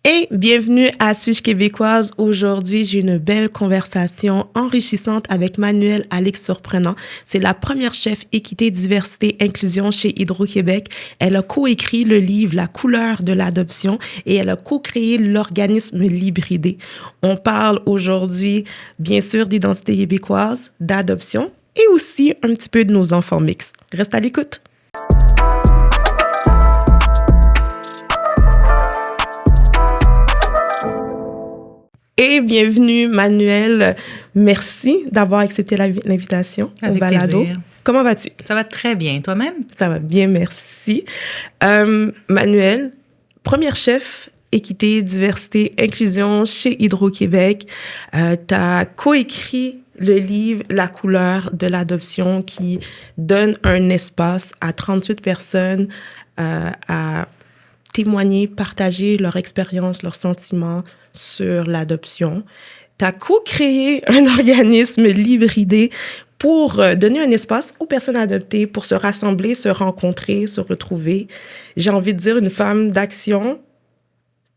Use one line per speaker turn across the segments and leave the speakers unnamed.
Et bienvenue à Suis-je québécoise. Aujourd'hui, j'ai une belle conversation enrichissante avec Manuelle Alix Surprenant. C'est la première chef équité, diversité, inclusion chez Hydro-Québec. Elle a coécrit le livre La couleur de l'adoption et elle a co-créé l'organisme Libridé. On parle aujourd'hui, bien sûr, d'identité québécoise, d'adoption et aussi un petit peu de nos enfants mixtes. Reste à l'écoute. Et bienvenue, Manuelle. Merci d'avoir accepté l'invitation au balado.
Plaisir.
Comment vas-tu?
Ça va très bien. Toi-même?
Ça va bien, merci. Manuelle, première chef équité, diversité, inclusion chez Hydro-Québec. Tu as coécrit le livre La couleur de l'adoption qui donne un espace à 38 personnes à témoigner, partager leur expérience, leurs sentiments sur l'adoption. Tu as co-créé un organisme Libridé pour donner un espace aux personnes adoptées pour se rassembler, se rencontrer, se retrouver. J'ai envie de dire une femme d'action,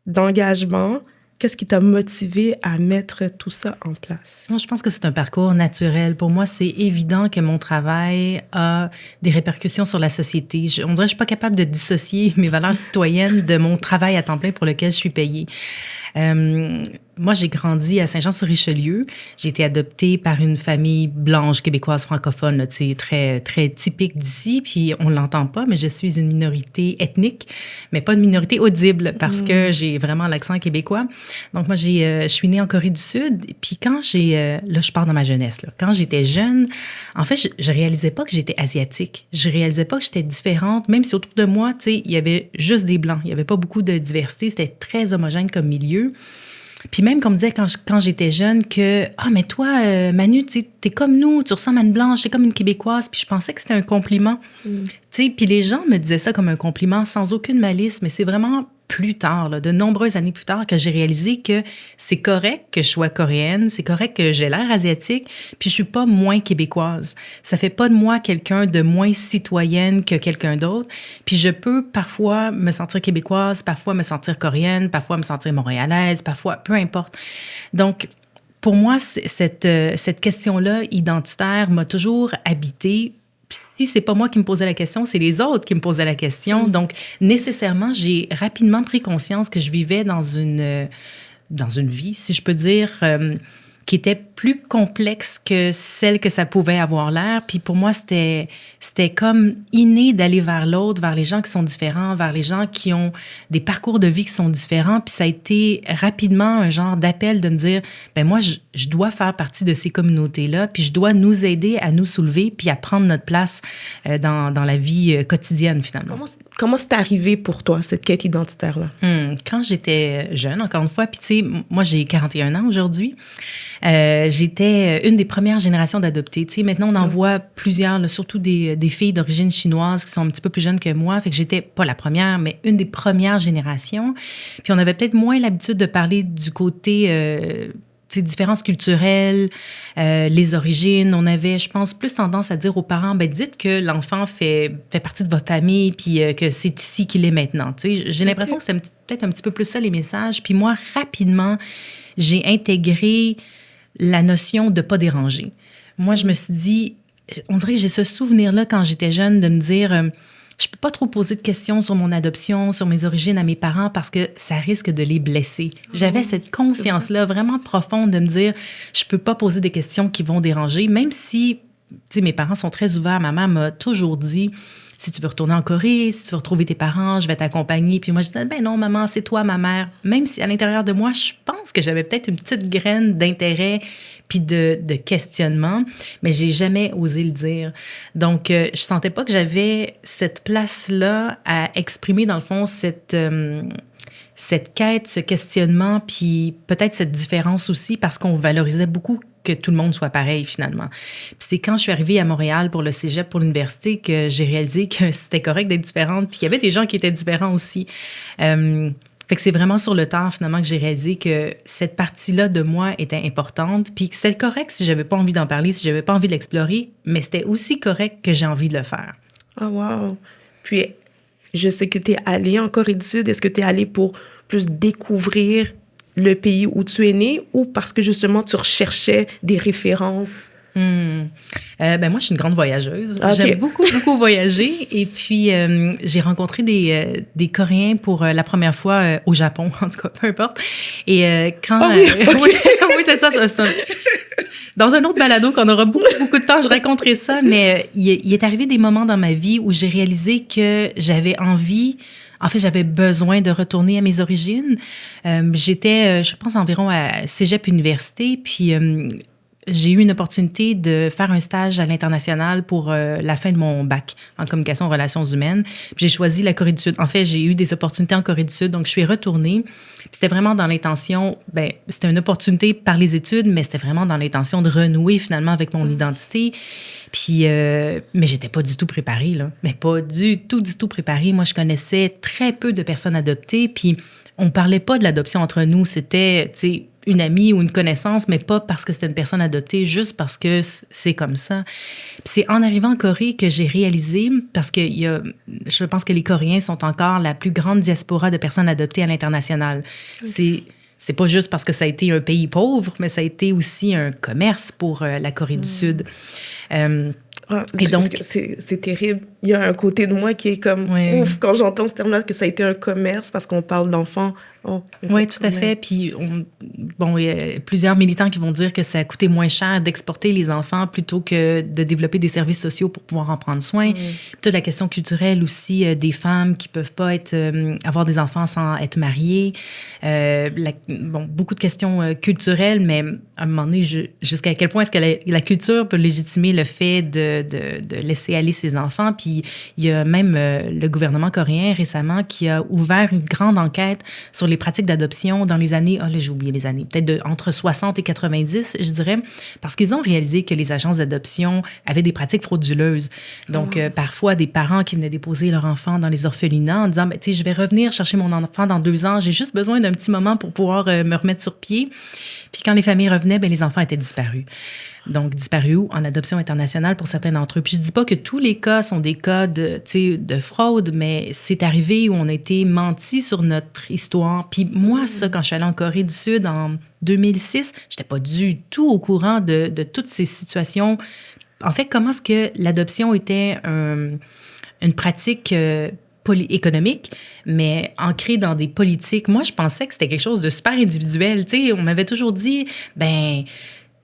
d'engagement. Qu'est-ce qui t'a motivé à mettre tout ça en place?
Moi, je pense que c'est un parcours naturel. Pour moi, c'est évident que mon travail a des répercussions sur la société. On dirait que je suis pas capable de dissocier mes valeurs citoyennes de mon travail à temps plein pour lequel je suis payée. Moi, j'ai grandi à Saint-Jean-sur-Richelieu. J'ai été adoptée par une famille blanche québécoise francophone, là, très, très typique d'ici. Puis on l'entend pas, mais je suis une minorité ethnique, mais pas une minorité audible parce que j'ai vraiment l'accent québécois. Donc moi, je suis née en Corée du Sud. Puis quand là, je pars dans ma jeunesse. Là. Quand j'étais jeune, en fait, je réalisais pas que j'étais asiatique. Je réalisais pas que j'étais différente, même si autour de moi, tu sais, il y avait juste des blancs. Il y avait pas beaucoup de diversité. C'était très homogène comme milieu. Puis même qu'on me disait quand j'étais jeune que « Ah, mais toi, Manu, tu sais, t'es comme nous, tu ressembles à une blanche, t'es comme une Québécoise. » Puis je pensais que c'était un compliment. Tu sais, puis les gens me disaient ça comme un compliment sans aucune malice, mais c'est vraiment plus tard, là, de nombreuses années plus tard, que j'ai réalisé que c'est correct que je sois coréenne, c'est correct que j'ai l'air asiatique, puis je suis pas moins québécoise. Ça fait pas de moi quelqu'un de moins citoyenne que quelqu'un d'autre. Puis je peux parfois me sentir québécoise, parfois me sentir coréenne, parfois me sentir montréalaise, parfois, peu importe. Donc, pour moi, cette question-là identitaire m'a toujours habitée. Si c'est pas moi qui me posais la question, c'est les autres qui me posaient la question. Donc, nécessairement, j'ai rapidement pris conscience que je vivais dans une vie, si je peux dire, qui était plus complexe que celle que ça pouvait avoir l'air. Puis pour moi, c'était comme inné d'aller vers l'autre, vers les gens qui sont différents, vers les gens qui ont des parcours de vie qui sont différents. Puis ça a été rapidement un genre d'appel de me dire, ben moi, je dois faire partie de ces communautés-là, puis je dois nous aider à nous soulever, puis à prendre notre place dans la vie quotidienne, finalement.
Comment c'est arrivé pour toi, cette quête identitaire-là?
Quand j'étais jeune, encore une fois, puis tu sais, moi, j'ai 41 ans aujourd'hui, j'étais une des premières générations d'adoptés. Tu sais, maintenant, on en voit plusieurs, là, surtout des filles d'origine chinoise qui sont un petit peu plus jeunes que moi. Fait que j'étais pas la première, mais une des premières générations. Puis on avait peut-être moins l'habitude de parler du côté différences culturelles, les origines. On avait, je pense, plus tendance à dire aux parents, ben dites que l'enfant fait partie de votre famille, puis que c'est ici qu'il est maintenant. Tu sais, j'ai l'impression que c'est peut-être un petit peu plus ça, les messages. Puis moi, rapidement, j'ai intégré la notion de pas déranger. Moi, je me suis dit, on dirait que j'ai ce souvenir-là quand j'étais jeune de me dire, je peux pas trop poser de questions sur mon adoption, sur mes origines à mes parents parce que ça risque de les blesser. J'avais cette conscience-là vraiment profonde de me dire, je peux pas poser des questions qui vont déranger, même si, tu sais, mes parents sont très ouverts. Ma mère m'a toujours dit, si tu veux retourner en Corée, si tu veux retrouver tes parents, je vais t'accompagner. Puis moi, je disais, ben non, maman, c'est toi, ma mère. Même si à l'intérieur de moi, je pense que j'avais peut-être une petite graine d'intérêt puis de questionnement, mais j'ai jamais osé le dire. Donc, je sentais pas que j'avais cette place-là à exprimer, dans le fond, cette quête, ce questionnement, puis peut-être cette différence aussi, parce qu'on valorisait beaucoup que tout le monde soit pareil, finalement. Puis c'est quand je suis arrivée à Montréal pour le cégep, pour l'université, que j'ai réalisé que c'était correct d'être différente, puis qu'il y avait des gens qui étaient différents aussi. Fait que c'est vraiment sur le temps, finalement, que j'ai réalisé que cette partie-là de moi était importante, puis que c'était correct si j'avais pas envie d'en parler, si j'avais pas envie de l'explorer, mais c'était aussi correct que j'ai envie de le faire.
Oh, wow! Puis, je sais que tu es allée en Corée du Sud. Est-ce que tu es allée pour plus découvrir le pays où tu es né ou parce que justement tu recherchais des références?
Moi, je suis une grande voyageuse.
Okay.
J'aime beaucoup, beaucoup voyager. Et puis, j'ai rencontré des Coréens pour la première fois au Japon, en tout cas, peu importe. Et quand...
Oh oui, okay.
Oui, c'est ça. Dans un autre balado qu'on aura beaucoup, beaucoup de temps, je raconterai ça. Mais il est arrivé des moments dans ma vie où j'ai réalisé que j'avais envie... En fait, j'avais besoin de retourner à mes origines. J'étais, je pense, environ à Cégep Université. Puis... j'ai eu une opportunité de faire un stage à l'international pour la fin de mon bac en communication et relations humaines. Puis j'ai choisi la Corée du Sud. En fait, j'ai eu des opportunités en Corée du Sud, donc je suis retournée. Puis c'était vraiment dans l'intention, c'était une opportunité par les études, mais c'était vraiment dans l'intention de renouer finalement avec mon identité. Puis, mais j'étais pas du tout préparée, là. Mais pas du tout préparée. Moi, je connaissais très peu de personnes adoptées, puis on parlait pas de l'adoption entre nous. C'était, tu sais, une amie ou une connaissance, mais pas parce que c'était une personne adoptée, juste parce que c'est comme ça. Puis c'est en arrivant en Corée que j'ai réalisé, parce que je pense que les Coréens sont encore la plus grande diaspora de personnes adoptées à l'international. C'est pas juste parce que ça a été un pays pauvre, mais ça a été aussi un commerce pour la Corée du Sud.
Et donc, c'est terrible. Il y a un côté de moi qui est comme ouf quand j'entends ce terme-là, que ça a été un commerce parce qu'on parle d'enfants.
Oui, tout à fait. Puis, il y a plusieurs militants qui vont dire que ça a coûté moins cher d'exporter les enfants plutôt que de développer des services sociaux pour pouvoir en prendre soin. Toute la question culturelle aussi des femmes qui peuvent pas avoir des enfants sans être mariées. Beaucoup de questions culturelles, mais à un moment donné, jusqu'à quel point est-ce que la culture peut légitimer le fait de laisser aller ses enfants. Puis il y a même le gouvernement coréen récemment qui a ouvert une grande enquête sur les pratiques d'adoption dans les années, j'ai oublié les années, peut-être entre 60 et 90, je dirais, parce qu'ils ont réalisé que les agences d'adoption avaient des pratiques frauduleuses. Donc, parfois, des parents qui venaient déposer leur enfant dans les orphelinats en disant, je vais revenir chercher mon enfant dans 2 ans, j'ai juste besoin d'un petit moment pour pouvoir me remettre sur pied. Puis quand les familles revenaient, les enfants étaient disparus. Donc, disparus où? En adoption internationale pour certains d'entre eux. Puis je dis pas que tous les cas sont des cas de fraude, mais c'est arrivé où on a été menti sur notre histoire. Puis moi, ça, quand je suis allée en Corée du Sud en 2006, j'étais pas du tout au courant de toutes ces situations. En fait, comment est-ce que l'adoption était une pratique économique, mais ancrée dans des politiques. Moi, je pensais que c'était quelque chose de super individuel. Tu sais, on m'avait toujours dit,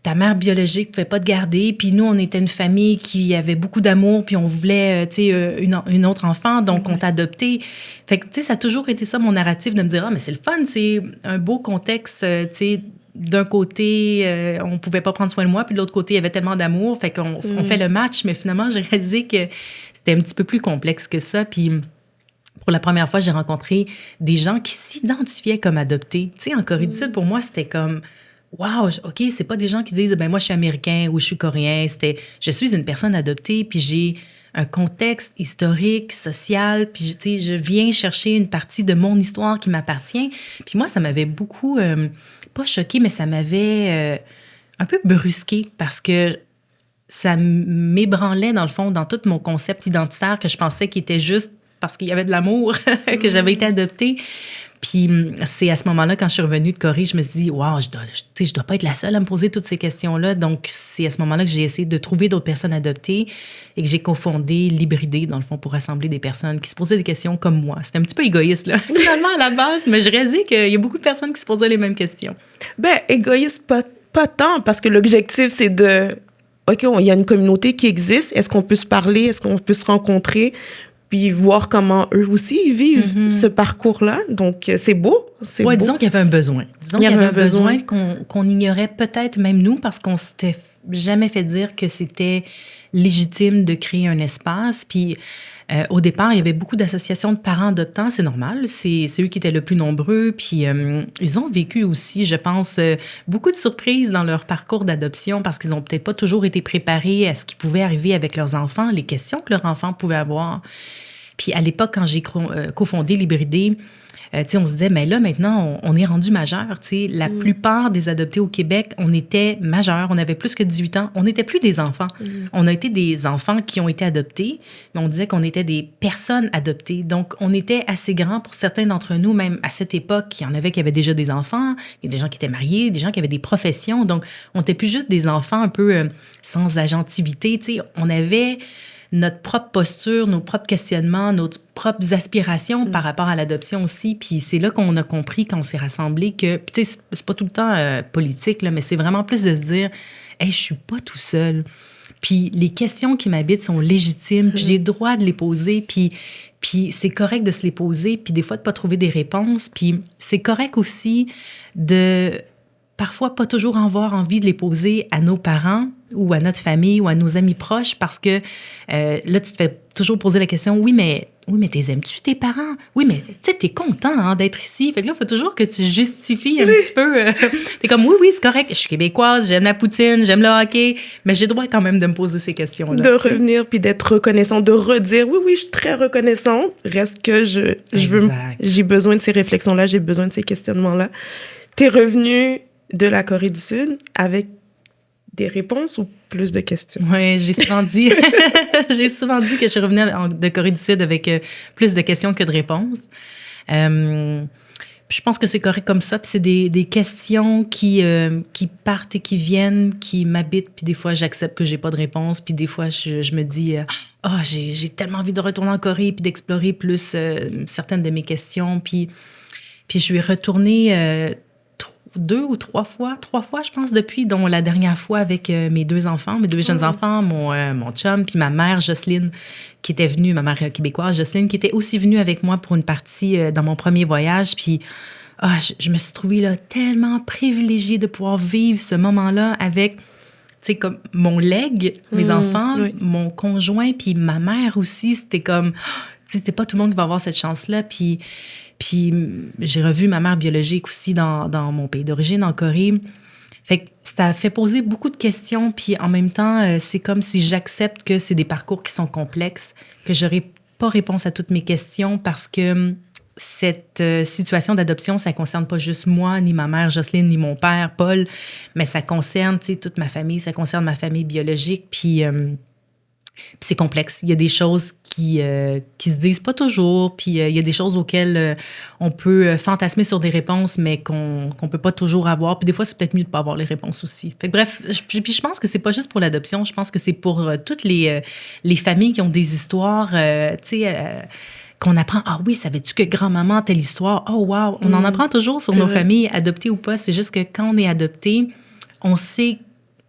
ta mère biologique ne pouvait pas te garder, puis nous, on était une famille qui avait beaucoup d'amour, puis on voulait, une autre enfant, donc on t'a adopté. Fait que, tu sais, ça a toujours été ça, mon narratif, de me dire, mais c'est le fun, c'est un beau contexte, tu sais, d'un côté, on pouvait pas prendre soin de moi, puis de l'autre côté, il y avait tellement d'amour, fait qu'on fait le match, mais finalement, j'ai réalisé que c'était un petit peu plus complexe que ça, puis pour la première fois, j'ai rencontré des gens qui s'identifiaient comme adoptés. Tu sais, en Corée du Sud, pour moi, c'était comme... Wow, OK, c'est pas des gens qui disent moi je suis américain ou je suis coréen, je suis une personne adoptée puis j'ai un contexte historique, social, puis tu sais je viens chercher une partie de mon histoire qui m'appartient. Puis moi ça m'avait beaucoup pas choqué mais ça m'avait un peu brusqué parce que ça m'ébranlait dans le fond dans tout mon concept identitaire que je pensais qu'il était juste parce qu'il y avait de l'amour que j'avais été adoptée. Puis c'est à ce moment-là, quand je suis revenue de Corée, je me suis dit, wow, je dois pas être la seule à me poser toutes ces questions-là. Donc, c'est à ce moment-là que j'ai essayé de trouver d'autres personnes adoptées et que j'ai cofondé l'Hybridé, dans le fond, pour rassembler des personnes qui se posaient des questions comme moi. C'était un petit peu égoïste, là, finalement, à la base, mais je réalisais qu'il y a beaucoup de personnes qui se posaient les mêmes questions.
Égoïste, pas tant, parce que l'objectif, c'est de... OK, il y a une communauté qui existe. Est-ce qu'on peut se parler? Est-ce qu'on peut se rencontrer? Puis voir comment eux aussi ils vivent ce parcours-là. Donc, c'est beau.
Oui, disons qu'il y avait un besoin. Disons qu'il y avait un besoin qu'on ignorait peut-être même nous parce qu'on s'était jamais fait dire que c'était légitime de créer un espace. Puis, au départ, il y avait beaucoup d'associations de parents adoptants. C'est normal. C'est eux qui étaient le plus nombreux. Puis, ils ont vécu aussi, je pense, beaucoup de surprises dans leur parcours d'adoption parce qu'ils n'ont peut-être pas toujours été préparés à ce qui pouvait arriver avec leurs enfants, les questions que leurs enfants pouvaient avoir. Puis, à l'époque, quand j'ai cofondé l'Hybridé, tu sais, on se disait, mais là, maintenant, on est rendu majeur. Tu sais, la plupart des adoptés au Québec, on était majeurs, on avait plus que 18 ans, on n'était plus des enfants. On a été des enfants qui ont été adoptés, mais on disait qu'on était des personnes adoptées. Donc, on était assez grands pour certains d'entre nous, même à cette époque, il y en avait qui avaient déjà des enfants, il y a des gens qui étaient mariés, des gens qui avaient des professions. Donc, on n'était plus juste des enfants un peu sans agentivité. Tu sais, on avait notre propre posture, nos propres questionnements, nos propres aspirations par rapport à l'adoption aussi. Puis c'est là qu'on a compris, quand on s'est rassemblés, que, tu sais, c'est pas tout le temps politique, là, mais c'est vraiment plus de se dire, hey, je suis pas tout seul. Puis les questions qui m'habitent sont légitimes, puis j'ai le droit de les poser, puis c'est correct de se les poser, puis des fois de pas trouver des réponses, puis c'est correct aussi de parfois pas toujours avoir envie de les poser à nos parents ou à notre famille ou à nos amis proches, parce que là, tu te fais toujours poser la question, oui, mais t'es aimes-tu tes parents? Oui, mais tu sais, t'es content d'être ici. Fait que là, il faut toujours que tu justifies un petit peu. T'es comme, oui, c'est correct, je suis québécoise, j'aime la poutine, j'aime le hockey, mais j'ai le droit quand même de me poser ces questions-là.
De revenir puis d'être reconnaissant, de redire, oui, je suis très reconnaissante. Reste que j'ai besoin de ces réflexions-là, j'ai besoin de ces questionnements-là. T'es revenu de la Corée du Sud avec des réponses ou plus de questions?
Oui, j'ai souvent dit que je suis revenue de Corée du Sud avec plus de questions que de réponses. Je pense que c'est correct comme ça. Puis c'est des questions qui partent et qui viennent, qui m'habitent. Puis des fois, j'accepte que j'ai pas de réponse. Puis des fois, je me dis, j'ai tellement envie de retourner en Corée puis d'explorer plus certaines de mes questions. Puis je suis retournée 2 ou 3 fois, je pense, depuis, dont la dernière fois avec mes 2 enfants, mes 2 jeunes enfants, mon chum, puis ma mère, Jocelyne, qui était venue, ma mère québécoise, Jocelyne, qui était aussi venue avec moi pour une partie dans mon premier voyage. Puis je me suis trouvée là, tellement privilégiée de pouvoir vivre ce moment-là avec, tu sais, comme mon legs, mes enfants, mon conjoint, puis ma mère aussi. C'était comme, tu sais, c'est pas tout le monde qui va avoir cette chance-là. Puis j'ai revu ma mère biologique aussi dans mon pays d'origine, en Corée. Fait que ça fait poser beaucoup de questions. Puis en même temps, c'est comme si j'accepte que c'est des parcours qui sont complexes, que j'aurai pas réponse à toutes mes questions, parce que cette situation d'adoption, ça concerne pas juste moi, ni ma mère Jocelyne, ni mon père Paul, mais ça concerne, tu sais, toute ma famille, ça concerne ma famille biologique. Puis c'est complexe. Il y a des choses qui se disent pas toujours, puis il y a des choses auxquelles on peut fantasmer sur des réponses, mais qu'on peut pas toujours avoir. Puis des fois, c'est peut-être mieux de pas avoir les réponses aussi. Fait que bref, puis je pense que c'est pas juste pour l'adoption, je pense que c'est pour toutes les familles qui ont des histoires, tu sais, qu'on apprend, ah oui, savais-tu que grand-maman a telle histoire? Oh wow! On en apprend toujours sur nos familles, adoptées ou pas. C'est juste que quand on est adopté, on sait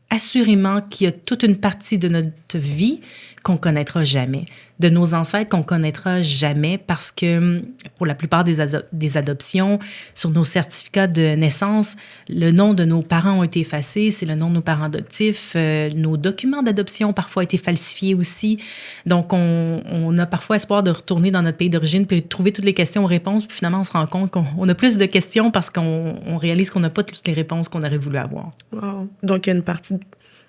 assurément qu'il y a toute une partie de notre vie qu'on connaîtra jamais, de nos ancêtres qu'on connaîtra jamais, parce que pour la plupart des adoptions, sur nos certificats de naissance, le nom de nos parents ont été effacés, c'est le nom de nos parents adoptifs. Nos documents d'adoption parfois ont été falsifiés aussi. Donc, on a parfois espoir de retourner dans notre pays d'origine puis de trouver toutes les questions aux réponses. Puis finalement, on se rend compte qu'on a plus de questions parce qu'on réalise qu'on n'a pas toutes les réponses qu'on aurait voulu avoir.
Wow. Donc, il y a une partie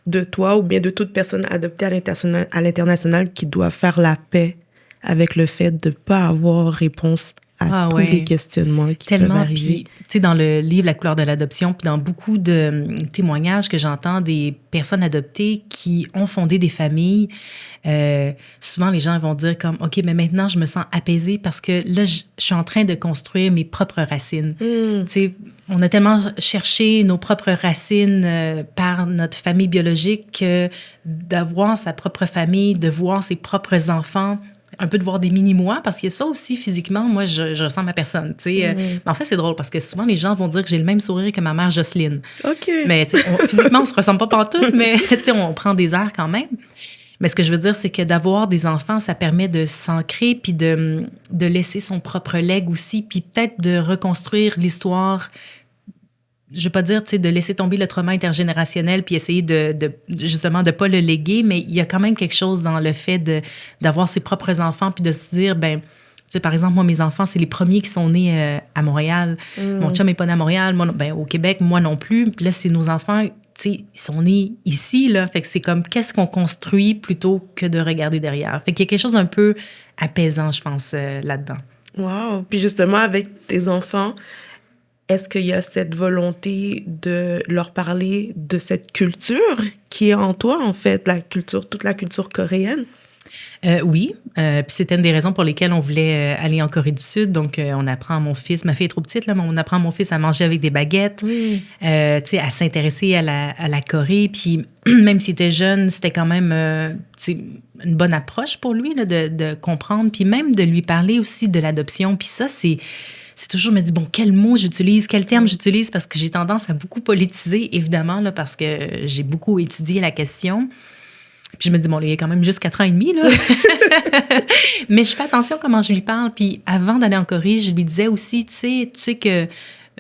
de toi ou bien de toute personne adoptée à l'international qui doit faire la paix avec le fait de ne pas avoir réponse à tous les questionnements qui peuvent arriver.
Puis, tu sais, dans le livre La couleur de l'adoption, puis dans beaucoup de témoignages que j'entends des personnes adoptées qui ont fondé des familles, souvent les gens vont dire comme, OK, mais maintenant je me sens apaisée parce que là, je suis en train de construire mes propres racines. Tu sais, on a tellement cherché nos propres racines par notre famille biologique que d'avoir sa propre famille, de voir ses propres enfants, un peu de voir des mini-moi, parce que ça aussi, physiquement, moi, je ressemble à personne. Mais en fait, c'est drôle, parce que souvent, les gens vont dire que j'ai le même sourire que ma mère Jocelyne.
OK.
Mais physiquement, on se ressemble pas partout, mais on prend des airs quand même. Mais ce que je veux dire, c'est que d'avoir des enfants, ça permet de s'ancrer, puis de laisser son propre legs aussi, puis peut-être de reconstruire l'histoire. Je veux pas dire, tu sais, de laisser tomber le trauma intergénérationnel puis essayer justement de pas le léguer, mais il y a quand même quelque chose dans le fait d'avoir ses propres enfants puis de se dire, ben, tu sais, par exemple, moi, mes enfants, c'est les premiers qui sont nés à Montréal. Mon chum n'est pas né à Montréal, moi, ben, au Québec, moi non plus. Puis là, c'est nos enfants, tu sais, ils sont nés ici, là. Fait que c'est comme, qu'est-ce qu'on construit plutôt que de regarder derrière. Fait qu'il y a quelque chose un peu apaisant, je pense, là-dedans.
Wow. Puis justement, avec tes enfants, est-ce qu'il y a cette volonté de leur parler de cette culture qui est en toi, en fait, la culture, toute la culture coréenne?
Oui, puis c'était une des raisons pour lesquelles on voulait aller en Corée du Sud. Donc, on apprend à mon fils, ma fille est trop petite, là, mais on apprend à mon fils à manger avec des baguettes,
Oui.
tu sais, à s'intéresser à la Corée. Puis, même s'il était jeune, c'était quand même tu sais, une bonne approche pour lui là, de comprendre, puis même de lui parler aussi de l'adoption. Puis ça, c'est toujours, je me dis, bon, quel mot j'utilise, quel terme j'utilise, parce que j'ai tendance à beaucoup politiser, évidemment, là, parce que j'ai beaucoup étudié la question. Puis je me dis, bon, il y a quand même juste 4 ans et demi, là. Mais je fais attention comment je lui parle. Puis avant d'aller en Corée, je lui disais aussi, tu sais que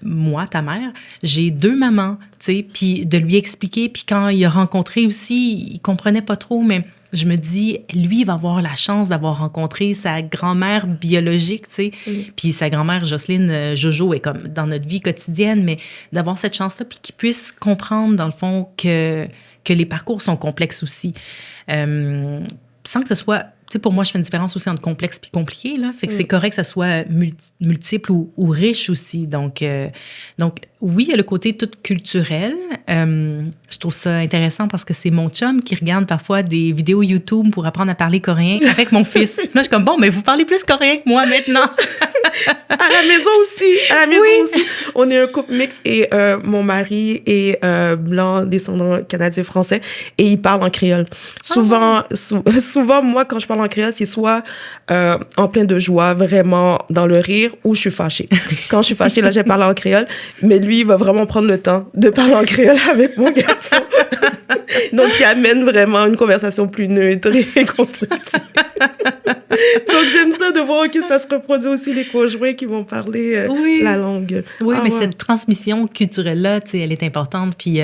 moi, ta mère, j'ai 2 mamans, tu sais, puis de lui expliquer. Puis quand il a rencontré aussi, il comprenait pas trop, mais je me dis, lui, il va avoir la chance d'avoir rencontré sa grand-mère biologique, tu sais. Puis sa grand-mère, Jocelyne Jojo, est comme dans notre vie quotidienne, mais d'avoir cette chance-là, puis qu'il puisse comprendre, dans le fond, que les parcours sont complexes aussi. Sans que ce soit... Tu sais, pour moi, je fais une différence aussi entre complexe puis compliqué, là. Fait que c'est correct que ça soit multiple ou riche aussi. Donc, oui, il y a le côté tout culturel. Je trouve ça intéressant parce que c'est mon chum qui regarde parfois des vidéos YouTube pour apprendre à parler coréen avec mon fils. Là, je suis comme, bon, mais vous parlez plus coréen que moi maintenant.
À la maison aussi. À la maison aussi. On est un couple mixte et mon mari est blanc, descendant canadien-français et il parle en créole. Souvent, souvent, moi, quand je parle en créole, c'est soit en plein de joie, vraiment dans le rire, ou je suis fâchée. Quand je suis fâchée, là, j'ai parlé en créole, mais lui, il va vraiment prendre le temps de parler en créole avec mon garçon. Donc, il amène vraiment une conversation plus neutre et constructive. Donc, j'aime ça de voir que ça se reproduit aussi les conjoints qui vont parler la langue.
Oui, mais cette transmission culturelle-là, tu sais, elle est importante. Puis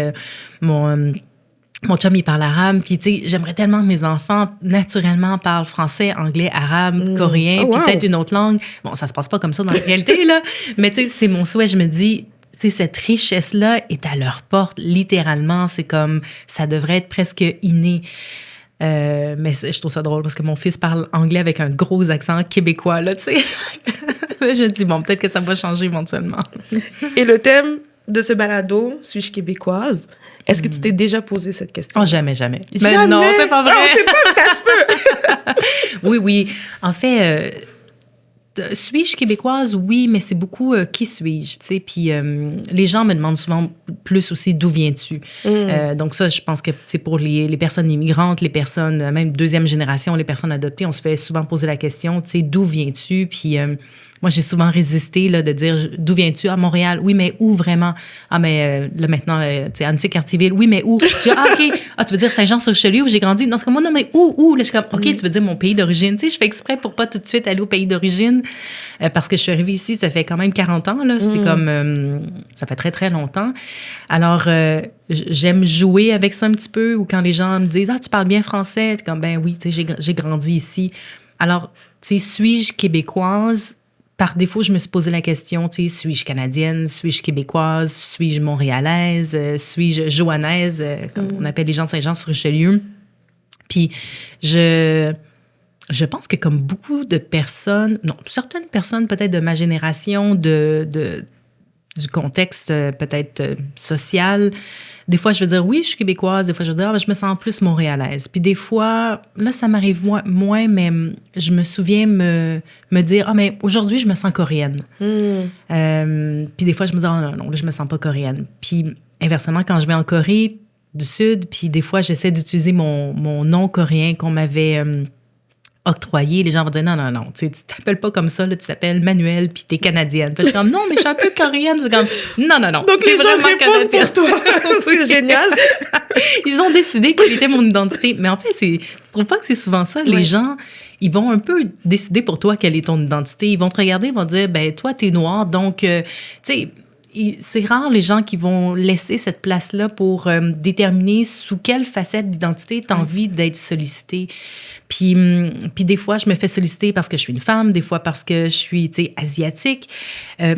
mon chum, il parle arabe. Puis, tu sais, j'aimerais tellement que mes enfants, naturellement, parlent français, anglais, arabe, coréen, puis peut-être une autre langue. Bon, ça se passe pas comme ça dans la réalité, là. Mais, tu sais, c'est mon souhait. Je me dis, tu sais, cette richesse-là est à leur porte, littéralement. C'est comme, ça devrait être presque inné. Mais je trouve ça drôle parce que mon fils parle anglais avec un gros accent québécois, là, tu sais. Je me dis, bon, peut-être que ça va changer éventuellement.
Et le thème de ce balado, suis-je québécoise? Est-ce que tu t'es déjà posé cette question?
Oh, jamais, jamais.
Jamais?
Mais non, c'est pas vrai.
Non, c'est pas, ça se peut.
Oui, oui. En fait, suis-je québécoise? Oui, mais c'est beaucoup qui suis-je, tu sais. Puis les gens me demandent souvent plus aussi d'où viens-tu. Donc ça, je pense que pour les personnes immigrantes, les personnes, même deuxième génération, les personnes adoptées, on se fait souvent poser la question, tu sais, d'où viens-tu? Puis moi, j'ai souvent résisté là, de dire d'où viens-tu? À Montréal. Oui, mais où vraiment? Ah, mais là maintenant, tu sais, Annecy-Cartierville. Oui, mais où? Je dis, ah, OK. Ah, tu veux dire Saint-Jean-sur-Richelieu où j'ai grandi? Non, c'est comme moi, non, mais où? Là, je suis comme, OK, tu veux dire mon pays d'origine. Tu sais, je fais exprès pour pas tout de suite aller au pays d'origine parce que je suis arrivée ici, ça fait quand même 40 ans. Là. C'est comme, ça fait très, très longtemps. Alors, j'aime jouer avec ça un petit peu ou quand les gens me disent, ah, tu parles bien français. Comme, ben oui, tu sais, j'ai grandi ici. Alors, tu sais, suis-je québécoise? Par défaut, je me suis posé la question, tu sais, suis-je canadienne, suis-je québécoise, suis-je montréalaise, suis-je johannaise, comme on appelle les gens de Saint-Jean-sur-Richelieu. Puis, je pense que comme beaucoup de personnes, non, certaines personnes peut-être de ma génération, du contexte peut-être social, des fois, je veux dire, oui, je suis québécoise. Des fois, je veux dire, je me sens plus montréalaise. Puis des fois, là, ça m'arrive moins, mais je me souviens me dire, mais aujourd'hui, je me sens coréenne. Puis des fois, je me dis, non, là, je me sens pas coréenne. Puis inversement, quand je vais en Corée du Sud, puis des fois, j'essaie d'utiliser mon nom coréen qu'on m'avait octroyé, les gens vont dire non, tu t'appelles pas comme ça, là, tu t'appelles Manuel, puis t'es canadienne. Puis je suis comme, non, mais je suis un peu coréenne. C'est comme, non.
Donc les gens répondent pour toi. C'est génial.
Ils ont décidé quelle était mon identité. Mais en fait, tu trouves pas que c'est souvent ça? Les gens, ils vont un peu décider pour toi quelle est ton identité. Ils vont te regarder, ils vont dire, ben toi, t'es noir, donc, tu sais, c'est rare les gens qui vont laisser cette place-là pour déterminer sous quelle facette d'identité tu as envie d'être sollicité. Puis des fois, je me fais solliciter parce que je suis une femme, des fois parce que je suis, tu sais, asiatique.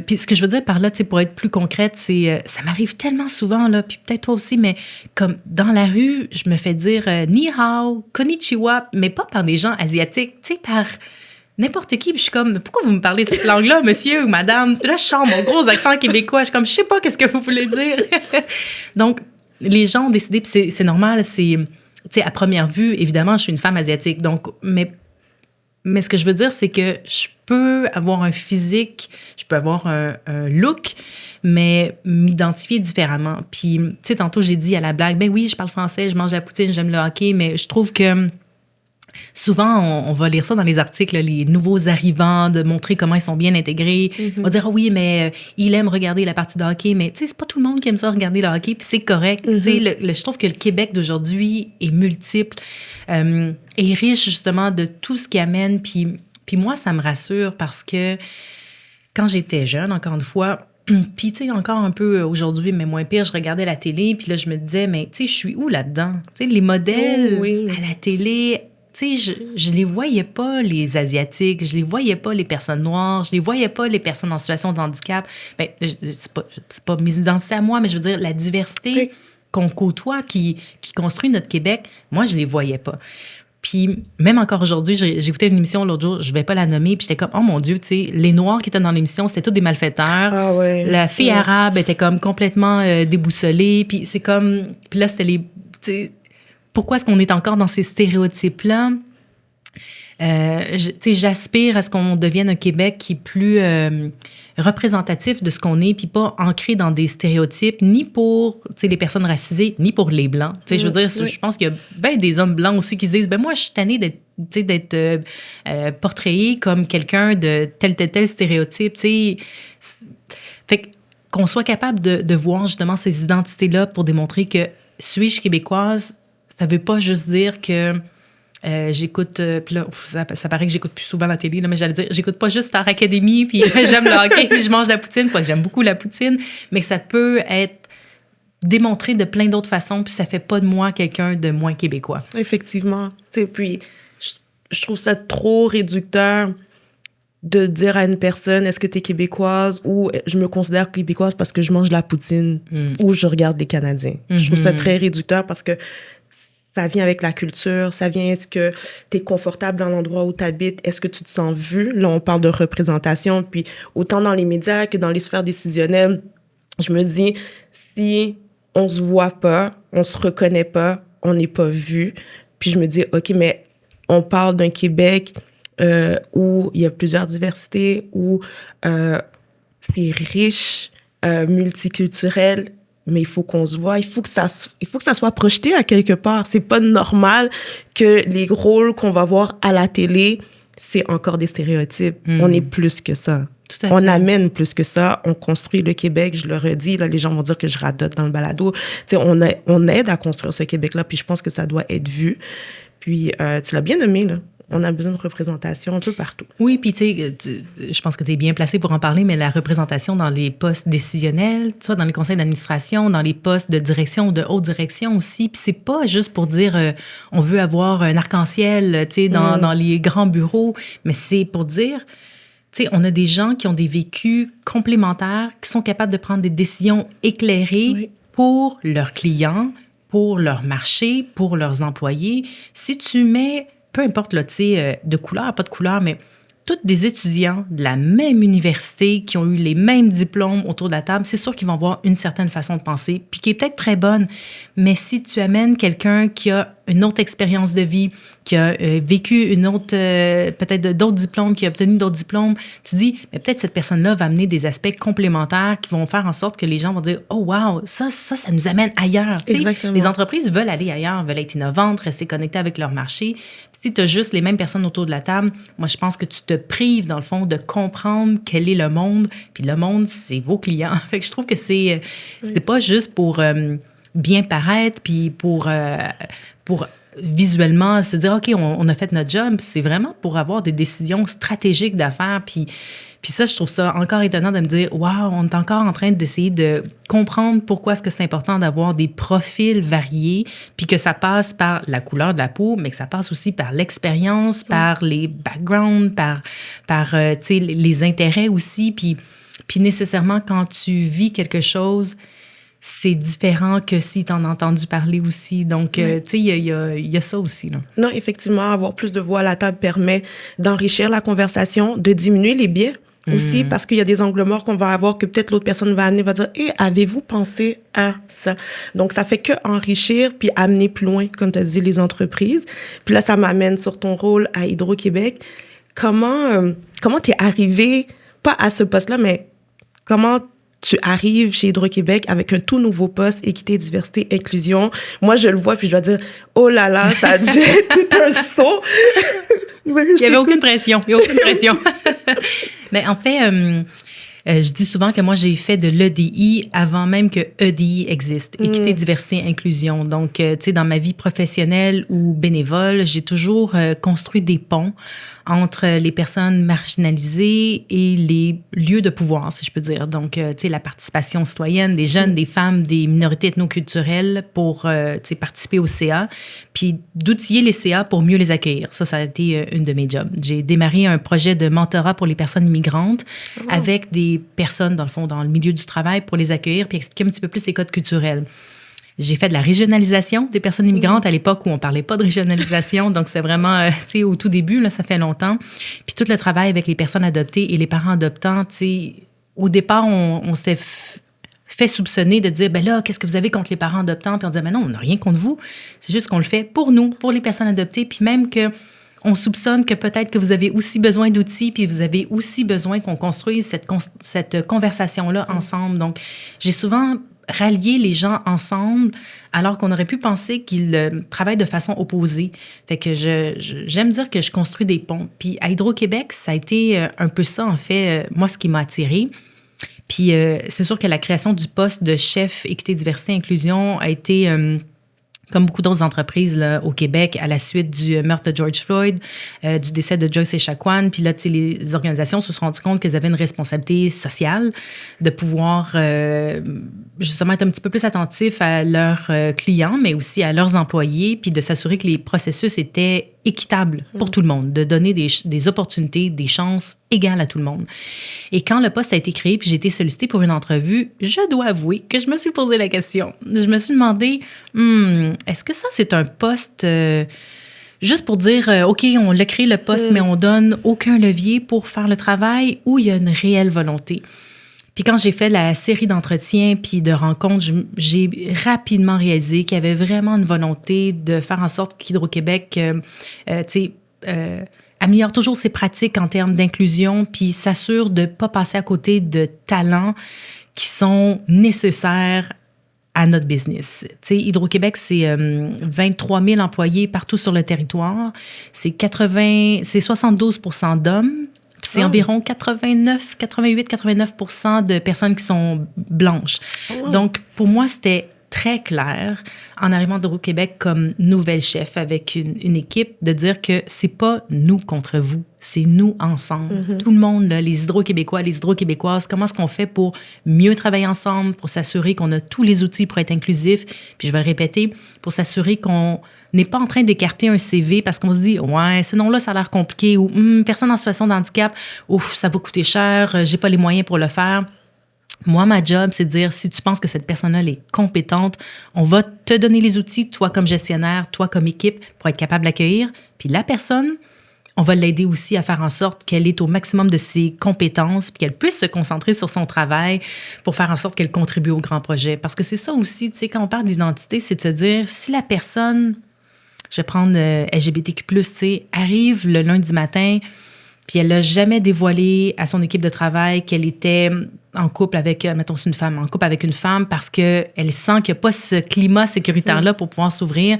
Puis ce que je veux dire par là, tu sais, pour être plus concrète, c'est ça m'arrive tellement souvent, là, puis peut-être toi aussi, mais comme dans la rue, je me fais dire ni hao, konnichiwa, mais pas par des gens asiatiques, tu sais, par n'importe qui. Puis je suis comme, pourquoi vous me parlez cette langue-là, monsieur ou madame? Puis là, je chante mon gros accent québécois. Je suis comme, je sais pas qu'est-ce que vous voulez dire. Donc, les gens ont décidé, puis c'est normal, tu sais, à première vue, évidemment, je suis une femme asiatique. Donc, mais ce que je veux dire, c'est que je peux avoir un physique, je peux avoir un look, mais m'identifier différemment. Puis, tu sais, tantôt, j'ai dit à la blague, ben oui, je parle français, je mange la poutine, j'aime le hockey, mais je trouve que souvent, on va lire ça dans les articles, là, les nouveaux arrivants, de montrer comment ils sont bien intégrés. On va dire, ah oui, mais il aime regarder la partie de hockey. Mais tu sais, c'est pas tout le monde qui aime ça, regarder le hockey, puis c'est correct. Tu sais, je trouve que le Québec d'aujourd'hui est multiple, est riche justement de tout ce qui amène. Puis moi, ça me rassure parce que quand j'étais jeune, encore une fois, puis, tu sais, encore un peu aujourd'hui, mais moins pire, je regardais la télé, puis là, je me disais, mais tu sais, je suis où là-dedans? Tu sais, les modèles à la télé, tu sais, je les voyais pas, les Asiatiques, je les voyais pas, les personnes noires, je les voyais pas, les personnes en situation de handicap. Bien, c'est pas mes identités à moi, mais je veux dire, la diversité qu'on côtoie, qui construit notre Québec, moi, je les voyais pas. Puis, même encore aujourd'hui, j'ai écouté une émission l'autre jour, je vais pas la nommer, puis j'étais comme, oh mon Dieu, tu sais, les Noirs qui étaient dans l'émission, c'était tous des malfaiteurs.
Ah ouais.
La fille arabe était comme complètement déboussolée, puis c'est comme... Puis là, c'était les... Tu sais, pourquoi est-ce qu'on est encore dans ces stéréotypes-là? Tu sais, j'aspire à ce qu'on devienne un Québec qui est plus représentatif de ce qu'on est, puis pas ancré dans des stéréotypes, ni pour les personnes racisées, ni pour les Blancs. Tu sais, je veux dire, je pense qu'il y a bien des hommes blancs aussi qui se disent, ben moi, je suis tannée d'être portrayée comme quelqu'un de tel stéréotype, tu sais. Fait qu'on soit capable de voir justement ces identités-là pour démontrer que suis-je québécoise, ça veut pas juste dire que j'écoute, puis là, ça paraît que j'écoute plus souvent la télé, là, mais j'allais dire, j'écoute pas juste Star Academy, puis j'aime le hockey, puis je mange la poutine, quoi, que j'aime beaucoup la poutine, mais ça peut être démontré de plein d'autres façons, puis ça fait pas de moi quelqu'un de moins québécois.
Effectivement. Tu sais, puis je trouve ça trop réducteur de dire à une personne, est-ce que tu es québécoise, ou je me considère québécoise parce que je mange de la poutine, ou je regarde les Canadiens. Je trouve ça très réducteur parce que ça vient avec la culture, ça vient, est-ce que tu es confortable dans l'endroit où tu habites, est-ce que tu te sens vu? Là, on parle de représentation, puis autant dans les médias que dans les sphères décisionnelles, je me dis, si on se voit pas, on se reconnaît pas, on n'est pas vu, puis je me dis, OK, mais on parle d'un Québec où il y a plusieurs diversités, où c'est riche, multiculturel, mais il faut qu'on se voit, il faut que ça soit projeté à quelque part. C'est pas normal que les rôles qu'on va voir à la télé, c'est encore des stéréotypes. On est plus que ça. On amène plus que ça. On construit le Québec, je le redis. Là, les gens vont dire que je radote dans le balado. Tu sais, on aide à construire ce Québec-là, puis je pense que ça doit être vu. Puis, tu l'as bien nommé, là. On a besoin de représentation un peu partout.
Oui, puis tu sais, je pense que tu es bien placé pour en parler, mais la représentation dans les postes décisionnels, tu vois, dans les conseils d'administration, dans les postes de direction ou de haute direction aussi. Puis c'est pas juste pour dire on veut avoir un arc-en-ciel, tu sais, dans les grands bureaux, mais c'est pour dire, tu sais, on a des gens qui ont des vécus complémentaires, qui sont capables de prendre des décisions éclairées pour leurs clients, pour leur marché, pour leurs employés. Si tu mets peu importe, là, tu sais, de couleur, pas de couleur, mais tous des étudiants de la même université qui ont eu les mêmes diplômes autour de la table, c'est sûr qu'ils vont avoir une certaine façon de penser, puis qui est peut-être très bonne. Mais si tu amènes quelqu'un qui a une autre expérience de vie, qui a vécu une autre, peut-être d'autres diplômes, qui a obtenu d'autres diplômes, tu dis, mais peut-être cette personne-là va amener des aspects complémentaires qui vont faire en sorte que les gens vont dire, oh wow, ça nous amène ailleurs. Exactement. Les entreprises veulent aller ailleurs, veulent être innovantes, rester connectées avec leur marché. Si tu as juste les mêmes personnes autour de la table, moi, je pense que tu te prives, dans le fond, de comprendre quel est le monde. Puis le monde, c'est vos clients. Fait que je trouve que c'est pas juste pour bien paraître, puis pour visuellement se dire, OK, on a fait notre job. C'est vraiment pour avoir des décisions stratégiques d'affaires. Puis ça, je trouve ça encore étonnant de me dire, wow, on est encore en train d'essayer de comprendre pourquoi est-ce que c'est important d'avoir des profils variés, puis que ça passe par la couleur de la peau, mais que ça passe aussi par l'expérience, par les backgrounds, par tu sais, les intérêts aussi. Puis nécessairement, quand tu vis quelque chose, c'est différent que si tu en as entendu parler aussi. Donc, tu sais, il y a ça aussi, là.
Non, effectivement, avoir plus de voix à la table permet d'enrichir la conversation, de diminuer les biais aussi, parce qu'il y a des angles morts qu'on va avoir que peut-être l'autre personne va amener, va dire « Eh, avez-vous pensé à ça? » Donc, ça fait que enrichir puis amener plus loin, comme tu as dit, les entreprises. Puis là, ça m'amène sur ton rôle à Hydro-Québec. Comment tu es arrivé, pas à ce poste-là, mais comment tu arrives chez Hydro-Québec avec un tout nouveau poste, équité, diversité, inclusion. Moi, je le vois, puis je dois dire, oh là là, ça a dû être tout un saut.
Il n'y avait aucune pression. Il n'y a aucune pression. Mais en fait, je dis souvent que moi, j'ai fait de l'EDI avant même que EDI existe, équité, diversité, inclusion. Donc, tu sais, dans ma vie professionnelle ou bénévole, j'ai toujours construit des ponts entre les personnes marginalisées et les lieux de pouvoir, si je peux dire. Donc, tu sais, la participation citoyenne des jeunes, des femmes, des minorités ethnoculturelles pour, tu sais, participer au CA, puis d'outiller les CA pour mieux les accueillir. Ça a été une de mes jobs. J'ai démarré un projet de mentorat pour les personnes immigrantes avec des personnes, dans le fond, dans le milieu du travail pour les accueillir puis expliquer un petit peu plus les codes culturels. J'ai fait de la régionalisation des personnes immigrantes à l'époque où on parlait pas de régionalisation, donc c'est vraiment, tu sais, au tout début, là, ça fait longtemps. Puis tout le travail avec les personnes adoptées et les parents adoptants, tu sais, au départ, on s'était fait soupçonner de dire, ben là, qu'est-ce que vous avez contre les parents adoptants? Puis on disait, ben non, on n'a rien contre vous, c'est juste qu'on le fait pour nous, pour les personnes adoptées, puis même que on soupçonne que peut-être que vous avez aussi besoin d'outils, puis vous avez aussi besoin qu'on construise cette conversation-là ensemble. Donc, j'ai souvent rallié les gens ensemble alors qu'on aurait pu penser qu'ils travaillent de façon opposée. Fait que j'aime dire que je construis des ponts. Puis à Hydro-Québec, ça a été un peu ça, en fait, moi, ce qui m'a attirée. Puis c'est sûr que la création du poste de chef équité, diversité, inclusion a été... comme beaucoup d'autres entreprises là, au Québec, à la suite du meurtre de George Floyd, du décès de Joyce Echaquan. Puis là, les organisations se sont rendues compte qu'elles avaient une responsabilité sociale de pouvoir justement être un petit peu plus attentifs à leurs clients, mais aussi à leurs employés, puis de s'assurer que les processus étaient équitables pour tout le monde, de donner des opportunités, des chances égales à tout le monde. Et quand le poste a été créé, puis j'ai été sollicitée pour une entrevue, je dois avouer que je me suis posé la question. Je me suis demandé, est-ce que ça, c'est un poste juste pour dire, OK, on l'a créé le poste, mais on donne aucun levier pour faire le travail, ou il y a une réelle volonté? Puis quand j'ai fait la série d'entretiens puis de rencontres, j'ai rapidement réalisé qu'il y avait vraiment une volonté de faire en sorte qu'Hydro-Québec, améliore toujours ses pratiques en termes d'inclusion puis s'assure de ne pas passer à côté de talents qui sont nécessaires à notre business. Tu sais, Hydro-Québec, c'est 23 000 employés partout sur le territoire. C'est 72 % d'hommes. C'est environ 88-89% de personnes qui sont blanches. Donc, pour moi, c'était très clair, en arrivant d'Hydro-Québec comme nouvelle chef avec une équipe, de dire que c'est pas nous contre vous, c'est nous ensemble. Tout le monde, là, les Hydro-Québécois, les Hydro-Québécoises, comment est-ce qu'on fait pour mieux travailler ensemble, pour s'assurer qu'on a tous les outils pour être inclusif, puis je vais le répéter, pour s'assurer qu'on n'est pas en train d'écarter un CV parce qu'on se dit, ouais, ce nom-là, ça a l'air compliqué, ou personne en situation de handicap, ouf, ça va coûter cher, j'ai pas les moyens pour le faire. Moi, ma job, c'est de dire, si tu penses que cette personne-là est compétente, on va te donner les outils, toi comme gestionnaire, toi comme équipe, pour être capable d'accueillir. Puis la personne, on va l'aider aussi à faire en sorte qu'elle est au maximum de ses compétences, puis qu'elle puisse se concentrer sur son travail pour faire en sorte qu'elle contribue au grand projet. Parce que c'est ça aussi, tu sais, quand on parle d'identité, c'est de se dire, si la personne, je vais prendre LGBTQ+, tu sais, arrive le lundi matin, puis elle n'a jamais dévoilé à son équipe de travail qu'elle était en couple avec, mettons, c'est une femme, en couple avec une femme parce qu'elle sent qu'il n'y a pas ce climat sécuritaire-là pour pouvoir s'ouvrir.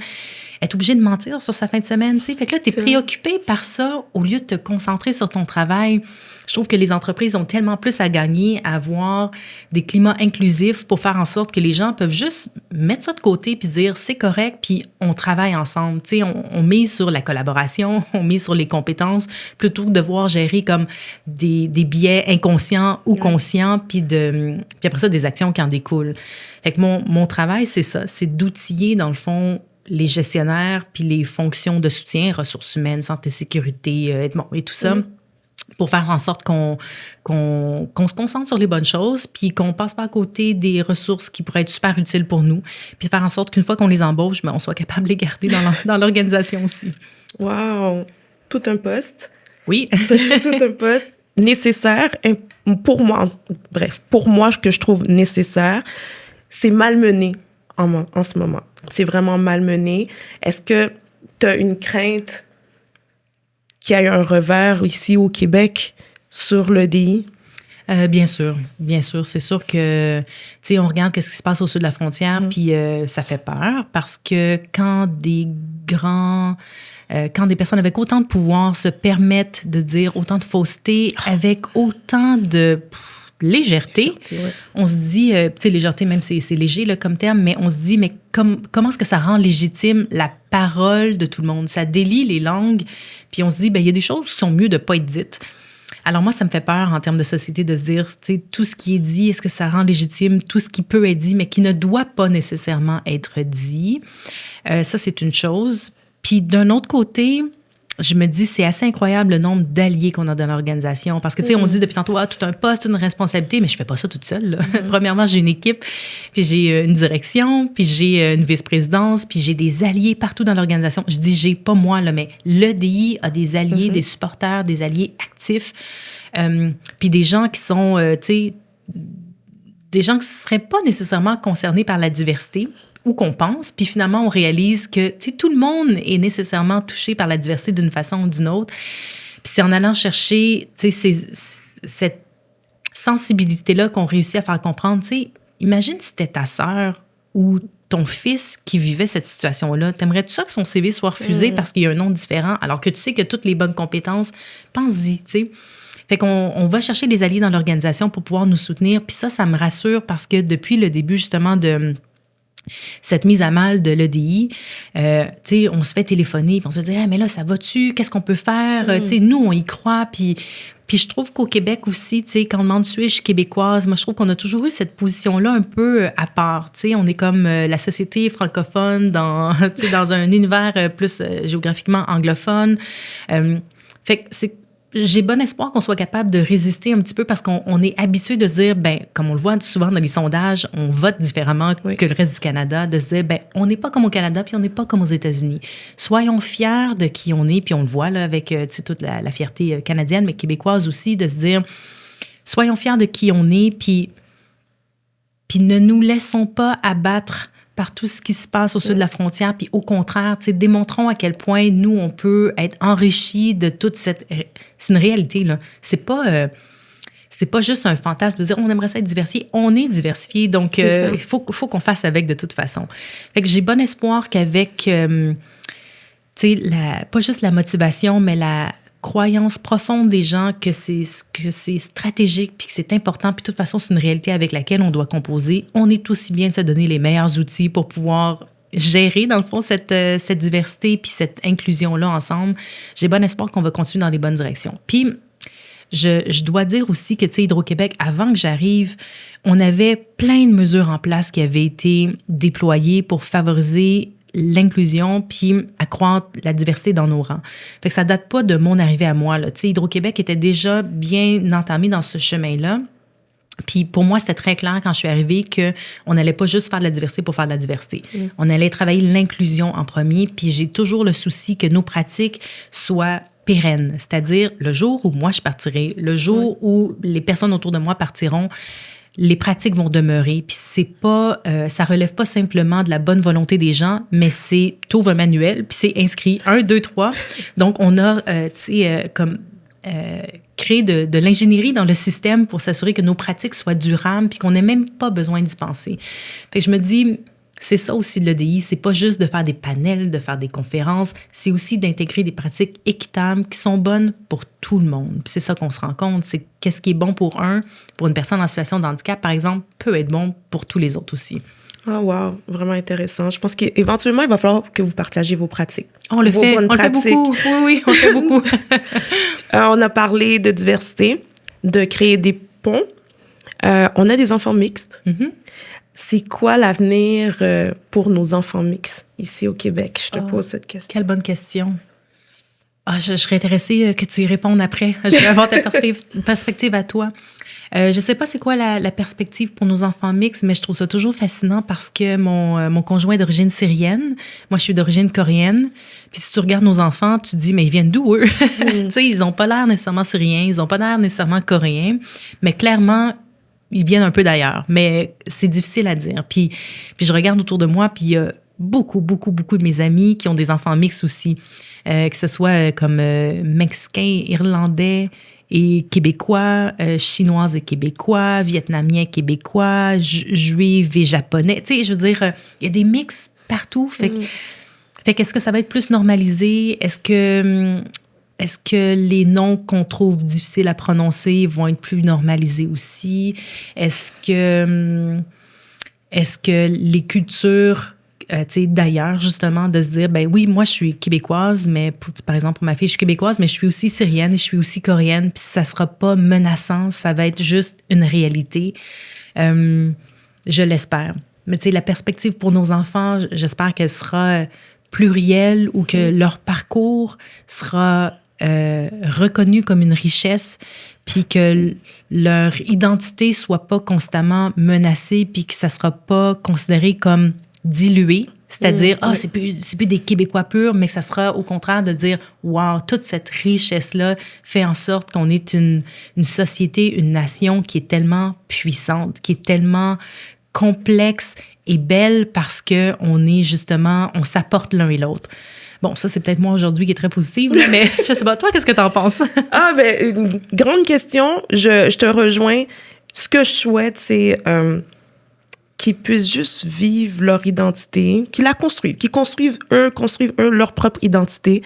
Elle est obligée de mentir sur sa fin de semaine, tu sais. Fait que là, tu es préoccupé par ça au lieu de te concentrer sur ton travail. Je trouve que les entreprises ont tellement plus à gagner à avoir des climats inclusifs pour faire en sorte que les gens peuvent juste mettre ça de côté puis dire c'est correct puis on travaille ensemble. Tu sais, on mise sur la collaboration, on mise sur les compétences plutôt que de devoir gérer comme des biais inconscients ou conscients puis après ça des actions qui en découlent. Fait que mon travail, c'est ça, c'est d'outiller dans le fond les gestionnaires puis les fonctions de soutien, ressources humaines, santé, sécurité, et tout ça. pour faire en sorte qu'on se concentre sur les bonnes choses, puis qu'on passe pas à côté des ressources qui pourraient être super utiles pour nous, puis faire en sorte qu'une fois qu'on les embauche, on soit capable de les garder dans l'organisation aussi.
Wow! Tout un poste.
Oui.
Tout un poste nécessaire. Pour moi, que je trouve nécessaire, c'est malmené en ce moment. C'est vraiment malmené. Est-ce que tu as une crainte qu'il y ait un revers ici au Québec sur l'EDI?
Bien sûr. C'est sûr que, tu sais, on regarde ce qui se passe au sud de la frontière, puis ça fait peur parce que quand des personnes avec autant de pouvoir se permettent de dire autant de fausseté avec autant de légèreté, on se dit, tu sais, légèreté, même c'est léger là, comme terme, mais on se dit, mais comment est-ce que ça rend légitime la parole de tout le monde? Ça délie les langues, puis on se dit, il y a des choses qui sont mieux de ne pas être dites. Alors moi, ça me fait peur en termes de société de se dire, tu sais, tout ce qui est dit, est-ce que ça rend légitime tout ce qui peut être dit, mais qui ne doit pas nécessairement être dit? Ça, c'est une chose. Puis d'un autre côté, je me dis, c'est assez incroyable le nombre d'alliés qu'on a dans l'organisation. Parce que, tu sais, on dit depuis tantôt, tout un poste, une responsabilité, mais je fais pas ça toute seule. Premièrement, j'ai une équipe, puis j'ai une direction, puis j'ai une vice-présidence, puis j'ai des alliés partout dans l'organisation. Je dis j'ai, pas moi, là, mais l'EDI a des alliés, des supporters, des alliés actifs, puis des gens qui sont, tu sais, des gens qui ne seraient pas nécessairement concernés par la diversité, ou qu'on pense, puis finalement, on réalise que tout le monde est nécessairement touché par la diversité d'une façon ou d'une autre. Puis c'est en allant chercher cette sensibilité-là qu'on réussit à faire comprendre. Imagine si c'était ta sœur ou ton fils qui vivait cette situation-là. T'aimerais-tu ça que son CV soit refusé parce qu'il y a un nom différent, alors que tu sais qu'il a toutes les bonnes compétences? Pense-y, tu sais. Fait qu'on va chercher des alliés dans l'organisation pour pouvoir nous soutenir. Puis ça me rassure parce que depuis le début, justement, de cette mise à mal de l'EDI, on se fait téléphoner, puis on se dit mais là, ça va-tu? Qu'est-ce qu'on peut faire? Nous, on y croit, puis je trouve qu'au Québec aussi, quand on demande suis-je québécoise, moi, je trouve qu'on a toujours eu cette position-là un peu à part. On est comme la société francophone dans un univers plus géographiquement anglophone. Fait que j'ai bon espoir qu'on soit capable de résister un petit peu parce qu'on est habitué de se dire, comme on le voit souvent dans les sondages, on vote différemment que le reste du Canada, de se dire, on n'est pas comme au Canada puis on n'est pas comme aux États-Unis. Soyons fiers de qui on est, puis on le voit là, avec toute la fierté canadienne, mais québécoise aussi, de se dire, soyons fiers de qui on est, puis ne nous laissons pas abattre par tout ce qui se passe au sud de la frontière, puis au contraire, démontrons à quel point nous, on peut être enrichis de toute cette... C'est une réalité, là. C'est pas juste un fantasme de dire on aimerait ça être diversifié. On est diversifié, donc il faut qu'on fasse avec de toute façon. Fait que j'ai bon espoir qu'avec, pas juste la motivation, mais la croyance profonde des gens que c'est stratégique puis que c'est important, puis de toute façon, c'est une réalité avec laquelle on doit composer. On est aussi bien de se donner les meilleurs outils pour pouvoir gérer, dans le fond, cette diversité puis cette inclusion-là ensemble. J'ai bon espoir qu'on va continuer dans les bonnes directions. Puis, je dois dire aussi que, Hydro-Québec, avant que j'arrive, on avait plein de mesures en place qui avaient été déployées pour favoriser l'inclusion puis accroître la diversité dans nos rangs. Fait que ça date pas de mon arrivée à moi, là. Hydro-Québec était déjà bien entamé dans ce chemin-là. Puis pour moi, c'était très clair quand je suis arrivée qu'on n'allait pas juste faire de la diversité pour faire de la diversité. On allait travailler l'inclusion en premier, puis j'ai toujours le souci que nos pratiques soient pérennes. C'est-à-dire, le jour où moi je partirai, le jour où les personnes autour de moi partiront, les pratiques vont demeurer. Puis c'est pas, ça relève pas simplement de la bonne volonté des gens, mais c'est t'ouvres un manuel, puis c'est inscrit 1, 2, 3. Donc on a, créé de l'ingénierie dans le système pour s'assurer que nos pratiques soient durables, puis qu'on n'ait même pas besoin d'y penser. Fait que je me dis, c'est ça aussi de l'EDI, c'est pas juste de faire des panels, de faire des conférences, c'est aussi d'intégrer des pratiques équitables qui sont bonnes pour tout le monde. Puis c'est ça qu'on se rend compte, c'est qu'est-ce qui est bon pour une personne en situation de handicap, par exemple, peut être bon pour tous les autres aussi.
Ah, wow, vraiment intéressant. Je pense qu'éventuellement, il va falloir que vous partagiez vos pratiques.
On le fait beaucoup. Oui, on le fait beaucoup.
On a parlé de diversité, de créer des ponts. On a des enfants mixtes. Mm-hmm. C'est quoi l'avenir pour nos enfants mixtes ici au Québec? Je te pose cette question.
Quelle bonne question. Je serais intéressée que tu y répondes après. Je vais avoir ta perspective à toi. Je sais pas c'est quoi la perspective pour nos enfants mixtes, mais je trouve ça toujours fascinant parce que mon conjoint est d'origine syrienne. Moi, je suis d'origine coréenne. Puis si tu regardes nos enfants, tu te dis, mais ils viennent d'où, eux? Tu sais, ils ont pas l'air nécessairement syriens, ils ont pas l'air nécessairement coréens, mais clairement, ils viennent un peu d'ailleurs. Mais c'est difficile à dire. Puis je regarde autour de moi, puis il y a beaucoup de mes amis qui ont des enfants mixtes aussi. Que ce soit comme Mexicains, Irlandais et Québécois, Chinoises et Québécois, Vietnamiens, Québécois, Juifs et Japonais. Tu sais, je veux dire, il y a des mix partout. Fait qu'est-ce que ça va être plus normalisé? Est-ce que les noms qu'on trouve difficiles à prononcer vont être plus normalisés aussi? Est-ce que les cultures d'ailleurs, justement, de se dire, ben oui, moi, je suis québécoise, mais par exemple, pour ma fille, je suis québécoise, mais je suis aussi syrienne et je suis aussi coréenne, puis ça sera pas menaçant, ça va être juste une réalité. Je l'espère. Mais tu sais, la perspective pour nos enfants, j'espère qu'elle sera plurielle ou que leur parcours sera reconnu comme une richesse, puis que leur identité soit pas constamment menacée, puis que ça sera pas considéré comme dilué, c'est-à-dire, c'est plus des Québécois purs, mais que ça sera au contraire de dire, wow, toute cette richesse-là fait en sorte qu'on est une société, une nation qui est tellement puissante, qui est tellement complexe et belle parce qu'on est justement, on s'apporte l'un et l'autre. Bon, ça, c'est peut-être moi aujourd'hui qui est très positive, mais je sais pas, toi, qu'est-ce que t'en penses?
Une grande question. Je te rejoins. Ce que je souhaite, c'est qu'ils puissent juste vivre leur identité, qu'ils la construisent, qu'ils construisent leur propre identité,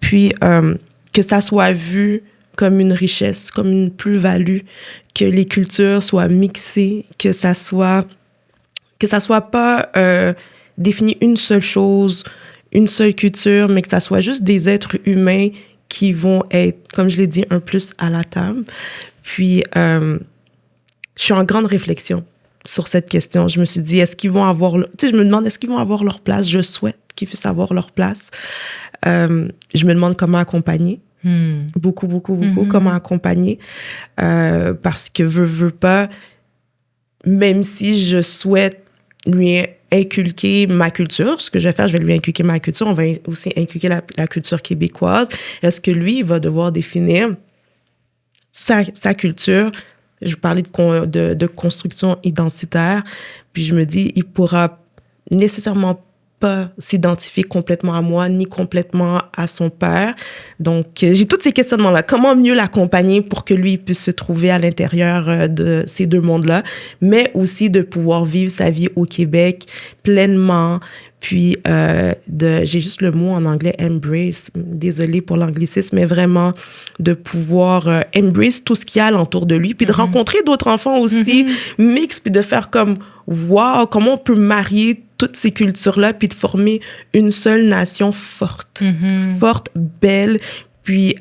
puis que ça soit vu comme une richesse, comme une plus-value, que les cultures soient mixées, que ça soit pas défini une seule chose, une seule culture, mais que ça soit juste des êtres humains qui vont être, comme je l'ai dit, un plus à la table. Puis, je suis en grande réflexion sur cette question. Je me suis dit, est-ce qu'ils vont avoir... Tu sais, je me demande, est-ce qu'ils vont avoir leur place? Je souhaite qu'ils puissent avoir leur place. Je me demande comment accompagner. Beaucoup, comment accompagner. Parce que veux pas, même si je souhaite lui inculquer ma culture, ce que je vais faire, je vais lui inculquer ma culture, on va aussi inculquer la culture québécoise. Est-ce que lui, il va devoir définir sa culture? Je parlais de construction identitaire, puis je me dis, il pourra nécessairement pas s'identifier complètement à moi, ni complètement à son père. Donc, j'ai tous ces questionnements-là. Comment mieux l'accompagner pour que lui puisse se trouver à l'intérieur de ces deux mondes-là, mais aussi de pouvoir vivre sa vie au Québec pleinement. Puis, j'ai juste le mot en anglais, embrace. Désolée pour l'anglicisme, mais vraiment de pouvoir embrace tout ce qu'il y a alentour de lui, puis de rencontrer d'autres enfants aussi mixtes, puis de faire comme, wow, comment on peut marier toutes ces cultures-là, puis de former une seule nation forte, belle, puis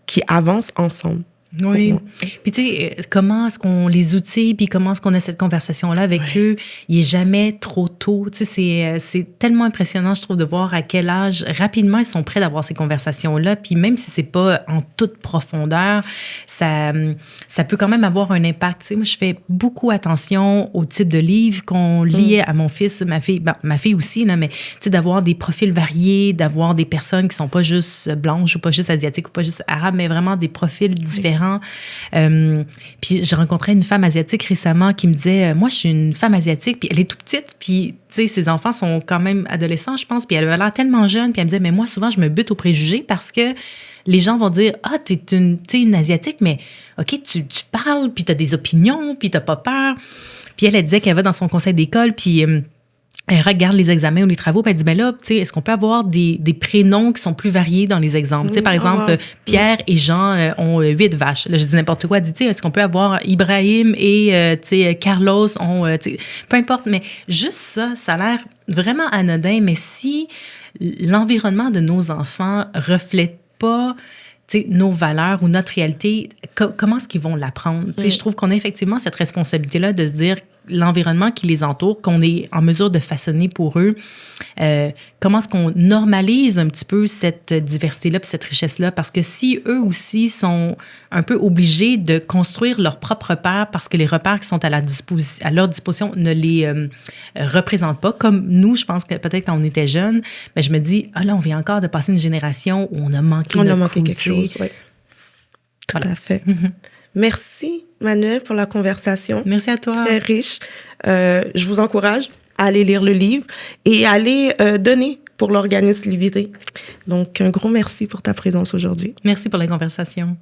qui avance ensemble.
Oui. Puis tu sais, comment est-ce qu'on les outille, puis comment est-ce qu'on a cette conversation-là avec eux? Il est jamais trop tôt. Tu sais, c'est tellement impressionnant, je trouve, de voir à quel âge, rapidement, ils sont prêts d'avoir ces conversations-là. Puis même si c'est pas en toute profondeur, ça peut quand même avoir un impact. Tu sais, moi, je fais beaucoup attention au type de livre qu'on lit à mon fils, ma fille aussi, là, mais tu sais, d'avoir des profils variés, d'avoir des personnes qui sont pas juste blanches ou pas juste asiatiques ou pas juste arabes, mais vraiment des profils différents. Puis j'ai rencontré une femme asiatique récemment qui me disait, moi, je suis une femme asiatique, puis elle est toute petite, puis tu sais, ses enfants sont quand même adolescents, je pense, puis elle avait l'air tellement jeune, puis elle me disait, mais moi, souvent, je me bute aux préjugés parce que les gens vont dire, t'es une asiatique, mais OK, tu parles, puis t'as des opinions, puis t'as pas peur. Puis elle disait qu'elle va dans son conseil d'école, puis elle regarde les examens ou les travaux, puis elle dit, ben là, tu sais, est-ce qu'on peut avoir des prénoms qui sont plus variés dans les exemples? Tu sais, par exemple, Pierre et Jean ont 8 vaches. Là, je dis n'importe quoi. Elle dit, tu sais, est-ce qu'on peut avoir Ibrahim et, tu sais, Carlos ont, tu sais, peu importe, mais juste ça a l'air vraiment anodin, mais si l'environnement de nos enfants reflète pas nos valeurs ou notre réalité, comment est-ce qu'ils vont l'apprendre? Je trouve qu'on a effectivement cette responsabilité-là de se dire l'environnement qui les entoure, qu'on est en mesure de façonner pour eux. Comment est-ce qu'on normalise un petit peu cette diversité-là puis cette richesse-là? Parce que si eux aussi sont un peu obligés de construire leurs propres repères parce que les repères qui sont à leur disposition ne les représentent pas, comme nous, je pense que peut-être quand on était jeunes, mais je me dis, ah là, on vient encore de passer une génération où on a manqué
quelque chose, oui. Tout à fait. Merci, Manuel, pour la conversation.
Merci à toi.
Très riche. Je vous encourage à aller lire le livre et à aller donner pour l'organisme Livité. Donc, un gros merci pour ta présence aujourd'hui.
Merci pour la conversation.